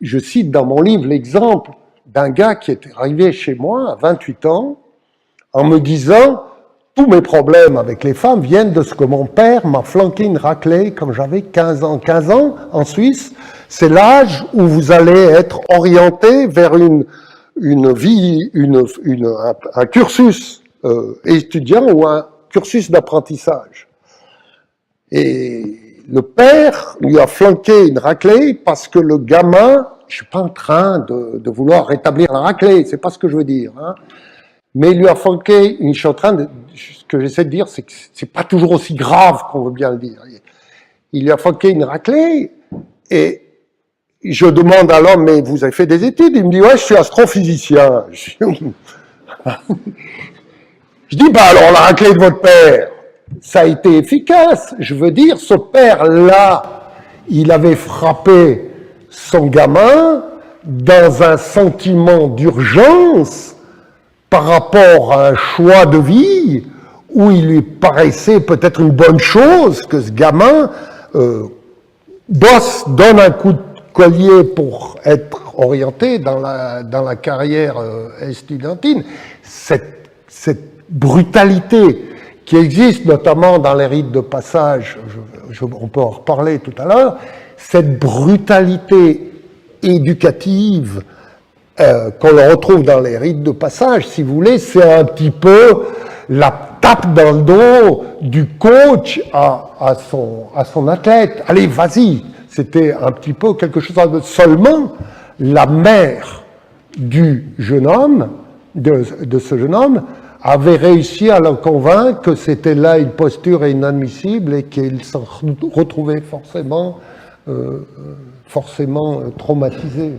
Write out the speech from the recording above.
je cite dans mon livre l'exemple d'un gars qui était arrivé chez moi à 28 ans en me disant « Tous mes problèmes avec les femmes viennent de ce que mon père m'a flanqué une raclée quand j'avais 15 ans. » 15 ans, en Suisse, c'est l'âge où vous allez être orienté vers un cursus étudiant ou un cursus d'apprentissage. Et le père lui a flanqué une raclée parce que le gamin, je suis pas en train de vouloir rétablir la raclée, c'est pas ce que je veux dire, hein, mais il lui a flanqué, je suis en train de, ce que j'essaie de dire, c'est que c'est pas toujours aussi grave qu'on veut bien le dire. Il lui a flanqué une raclée et je demande à l'homme, mais vous avez fait des études? Il me dit, ouais, je suis astrophysicien. Je dis, bah alors la raclée de votre père, ça a été efficace. Je veux dire, ce père-là, il avait frappé son gamin dans un sentiment d'urgence par rapport à un choix de vie où il lui paraissait peut-être une bonne chose que ce gamin donne un coup de collier pour être orienté dans la carrière estudiantine. Cette brutalité qui existe notamment dans les rites de passage, on peut en reparler tout à l'heure, cette brutalité éducative qu'on le retrouve dans les rites de passage, si vous voulez, c'est un petit peu la tape dans le dos du coach à son athlète. Allez, vas-y. C'était un petit peu quelque chose de... Seulement, la mère du jeune homme, de ce jeune homme, avait réussi à le convaincre que c'était là une posture inadmissible et qu'il s'en retrouvait forcément traumatisé.